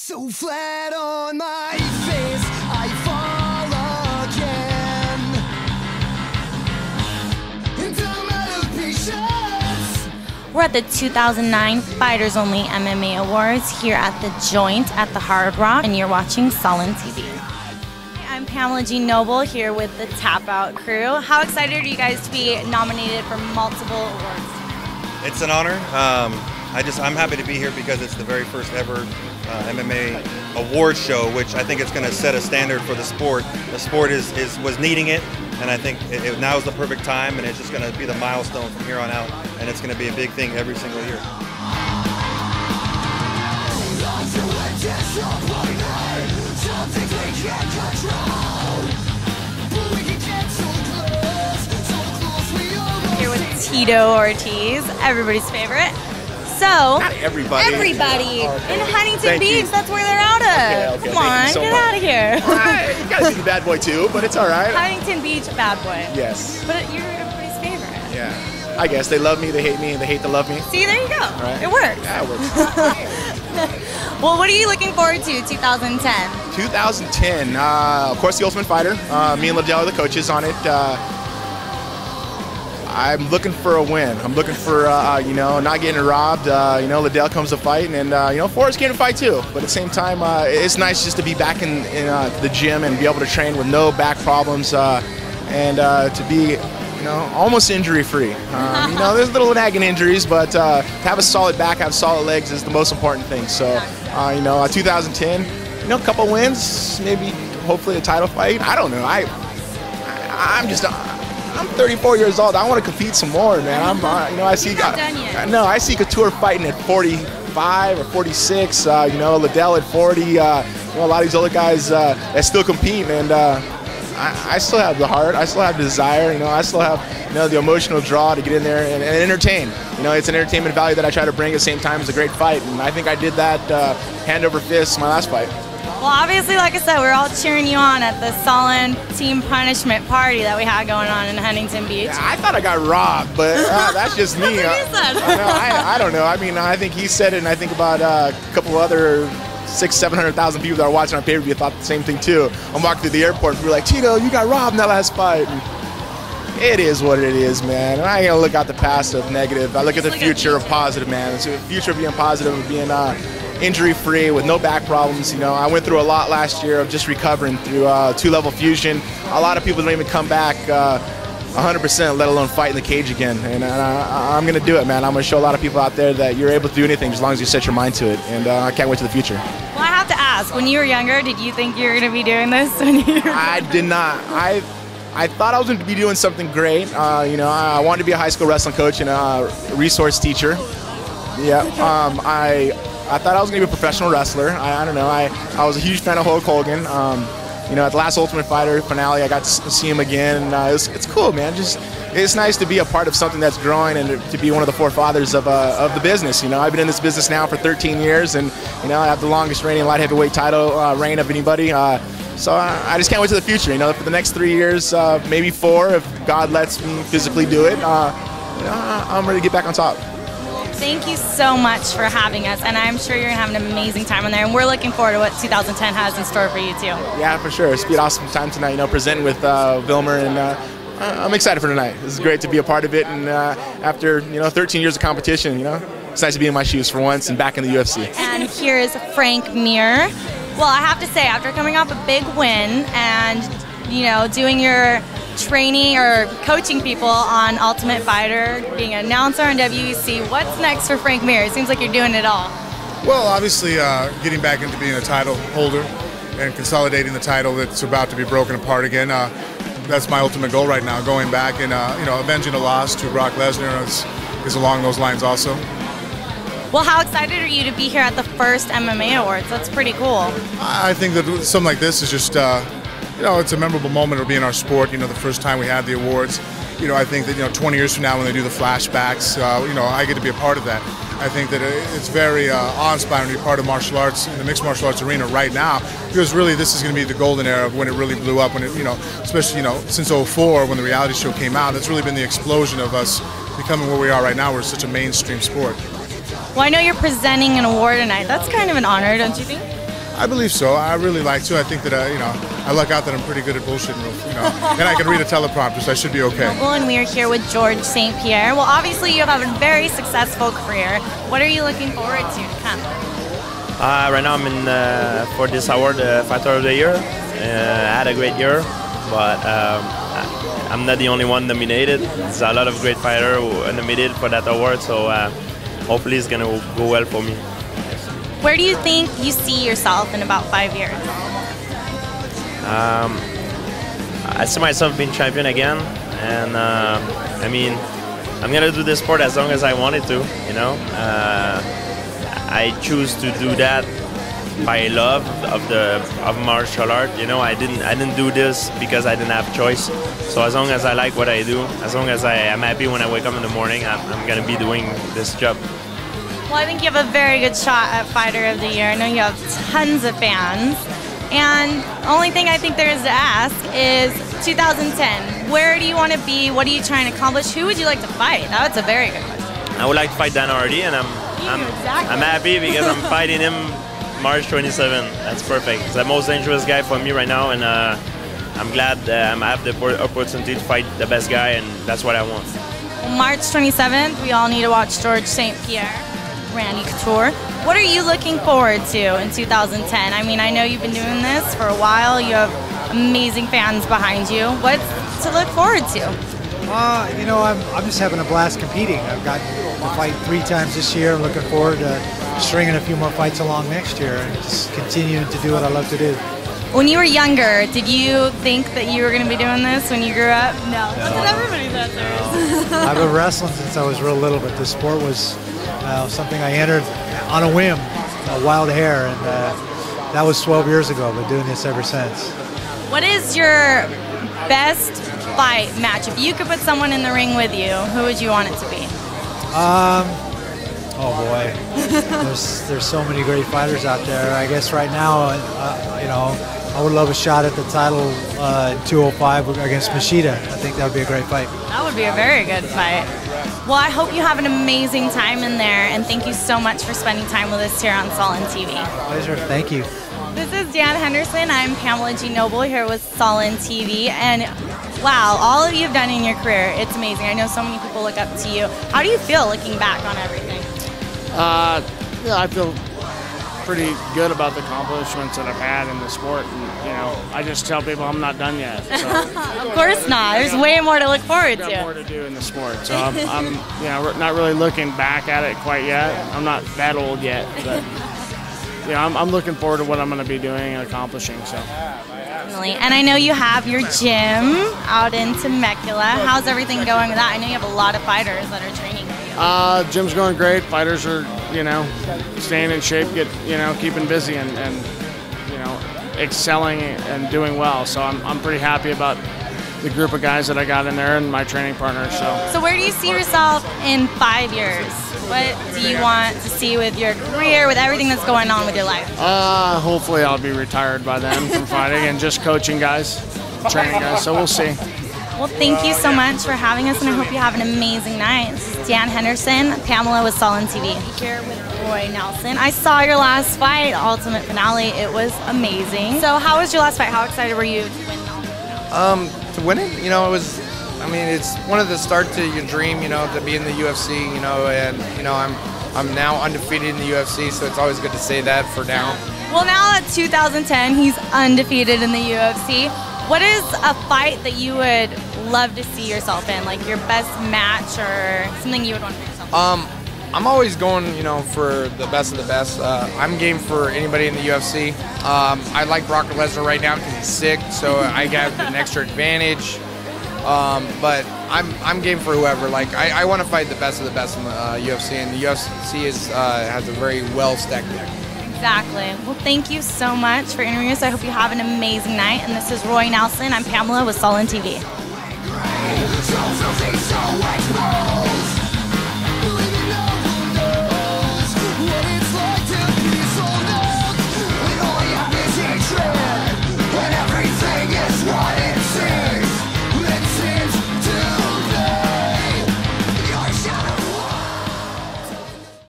So flat on my face, I fall again into my patience. We're at the 2009 Fighters Only MMA Awards here at the Joint at the Hard Rock, and you're watching SullenTV. I'm Pamela G. Noble here with the Tap Out crew. How excited are you guys to be nominated for multiple awards? It's an honor. I'm happy to be here because it's the very first ever MMA award show, which I think it's going to set a standard for the sport. The sport was needing it, and I think now is the perfect time, and it's just going to be the milestone from here on out, and it's going to be a big thing every single year. Here with Tito Ortiz, everybody's favorite. So, not everybody. Everybody in Huntington Thank Beach, you. That's where they're out of. Okay, Come on, so get much. out of here. You gotta be the bad boy too, but it's all right. Huntington Beach, bad boy. Yes. But you're everybody's favorite. Yeah. I guess they love me, they hate me, and they hate to love me. See, there you go. Right. It works. Yeah, it works. Well, what are you looking forward to 2010? 2010, of course, The Ultimate Fighter. Me and Liddell are the coaches on it. I'm looking for a win. I'm looking for, not getting robbed. Liddell comes to fight, and, Forrest came to fight too. But at the same time, it's nice just to be back in the gym and be able to train with no back problems and to be, almost injury-free. There's little nagging injuries, but to have a solid back, have solid legs is the most important thing. So, 2010, a couple wins, maybe hopefully a title fight. I don't know. I'm 34 years old. I want to compete some more, man. I see. You're not done yet. No, I see Couture fighting at 45 or 46. Liddell at 40. A lot of these other guys that still compete, and I still have the heart. I still have the desire. I still have the emotional draw to get in there and entertain. It's an entertainment value that I try to bring at the same time as a great fight, and I think I did that hand over fist my last fight. Well, obviously, like I said, we're all cheering you on at the Sullen Team Punishment Party that we had going on in Huntington Beach. Yeah, I thought I got robbed, but that's just me. That's what he said. I don't know. I mean, I think he said it, and I think about a couple other 600,000-700,000 people that are watching on pay-per-view thought the same thing too. I'm walking through the airport and we're like, Tito, you got robbed in that last fight. And it is what it is, man. And I ain't gonna look at the past of negative. I look at the future of positive, man. It's the future of being positive, of being injury-free with no back problems. I went through a lot last year of just recovering through two-level fusion. A lot of people don't even come back 100%, let alone fight in the cage again. And I'm going to do it, man. I'm going to show a lot of people out there that you're able to do anything as long as you set your mind to it. And I can't wait to the future. Well, I have to ask, when you were younger, did you think you were going to be doing this? I did not. I thought I was going to be doing something great. I wanted to be a high school wrestling coach and a resource teacher. Yeah. I thought I was going to be a professional wrestler. I don't know. I was a huge fan of Hulk Hogan. At the last Ultimate Fighter finale, I got to see him again. And it's cool, man. It's nice to be a part of something that's growing and to be one of the forefathers of the business. I've been in this business now for 13 years, and I have the longest reigning light heavyweight title reign of anybody. So I just can't wait to the future. For the next 3 years, maybe 4, if God lets me physically do it. I'm ready to get back on top. Thank you so much for having us, and I'm sure you're going to have an amazing time in there, and we're looking forward to what 2010 has in store for you, too. Yeah, for sure. It's been an awesome time tonight, presenting with Vilmer, and I'm excited for tonight. This is great to be a part of it, and after, 13 years of competition, it's nice to be in my shoes for once and back in the UFC. And here's Frank Mir. Well, I have to say, after coming off a big win and, doing your training or coaching people on Ultimate Fighter, being an announcer on WEC, what's next for Frank Mir? It seems like you're doing it all. Well, obviously getting back into being a title holder and consolidating the title that's about to be broken apart again. That's my ultimate goal right now, going back and avenging a loss to Brock Lesnar is along those lines also. Well, how excited are you to be here at the first MMA Awards? That's pretty cool. I think that something like this is just it's a memorable moment to be in our sport. The first time we had the awards. I think that 20 years from now when they do the flashbacks, I get to be a part of that. I think that it's very awe-inspiring to be part of martial arts in the mixed martial arts arena right now, because really this is going to be the golden era of when it really blew up. When it, especially since '04 when the reality show came out, it's really been the explosion of us becoming where we are right now. We're such a mainstream sport. Well, I know you're presenting an award tonight. That's kind of an honor, don't you think? I believe so. I really like to. I think that I luck out that I'm pretty good at bullshitting, and I can read a teleprompter, so I should be okay. Well, and we are here with Goerges St Pierre. Well, obviously you have a very successful career. What are you looking forward to come? Right now I'm in for this award, Fighter of the Year. I had a great year, but I'm not the only one nominated. There's a lot of great fighters who are nominated for that award, so hopefully it's going to go well for me. Where do you think you see yourself in about 5 years? I see myself being champion again, and I mean, I'm gonna do this sport as long as I wanted to. I choose to do that by love of martial art. I didn't do this because I didn't have choice. So as long as I like what I do, as long as I am happy when I wake up in the morning, I'm gonna be doing this job. Well, I think you have a very good shot at Fighter of the Year. I know you have tons of fans. And the only thing I think there is to ask is 2010. Where do you want to be? What are you trying to accomplish? Who would you like to fight? That's a very good question. I would like to fight Dan Hardy, and I'm happy because I'm fighting him March 27. That's perfect. He's the most dangerous guy for me right now, and I'm glad I have the opportunity to fight the best guy, and that's what I want. Well, March 27th, we all need to watch Goerges St Pierre, Randy Couture. What are you looking forward to in 2010? I mean, I know you've been doing this for a while. You have amazing fans behind you. What's to look forward to? I'm just having a blast competing. I've got to fight 3 times this year. I'm looking forward to stringing a few more fights along next year and just continuing to do what I love to do. When you were younger, did you think that you were going to be doing this when you grew up? No. That's what everybody's answer. I've been wrestling since I was real little, but this sport was something I entered on a whim, a wild hair, and that was 12 years ago. I've been doing this ever since. What is your best fight match? If you could put someone in the ring with you, who would you want it to be? Oh boy, there's so many great fighters out there. I guess right now, I would love a shot at the title in 205 against Machida. I think that would be a great fight. That would be a very good fight. Well, I hope you have an amazing time in there, and thank you so much for spending time with us here on SullenTV. Pleasure. Thank you. This is Dan Henderson. I'm Pamela G. Noble here with SullenTV, and wow, all of you've done in your career, it's amazing. I know so many people look up to you. How do you feel looking back on everything? I feel pretty good about the accomplishments that I've had in the sport, and I just tell people I'm not done yet. So. Of course not. There's way more to look forward to. I've got more to do in the sport, so I'm not really looking back at it quite yet. I'm not that old yet, but I'm looking forward to what I'm going to be doing and accomplishing. So. And I know you have your gym out in Temecula. How's everything going with that? I know you have a lot of fighters that are training with you. Gym's going great. Fighters are, staying in shape, keeping busy and excelling and doing well. So I'm pretty happy about the group of guys that I got in there and my training partners. So where do you see yourself in 5 years? What do you want to see with your career, with everything that's going on with your life? Hopefully I'll be retired by then from fighting and just coaching guys, training guys, so we'll see. Well, thank you so much for having us, and I hope you have an amazing night. This is Dan Henderson, Pamela with SullenTV. Here with Roy Nelson. I saw your last fight, Ultimate Finale. It was amazing. So how was your last fight? How excited were you to win the Ultimate Finale? To win it, it was, it's one of the start to your dream, to be in the UFC, and, I'm now undefeated in the UFC, so it's always good to say that for now. Well, now at 2010, he's undefeated in the UFC. What is a fight that you would love to see yourself in, like your best match or something you would want to see yourself in? I'm always going, for the best of the best. I'm game for anybody in the UFC. I like Brock Lesnar right now because he's sick, so I got an extra advantage. But I'm game for whoever. Like I want to fight the best of the best in the UFC, and the UFC has a very well stacked deck. Exactly. Well, thank you so much for interviewing us. I hope you have an amazing night. And this is Roy Nelson. I'm Pamela with SullenTV.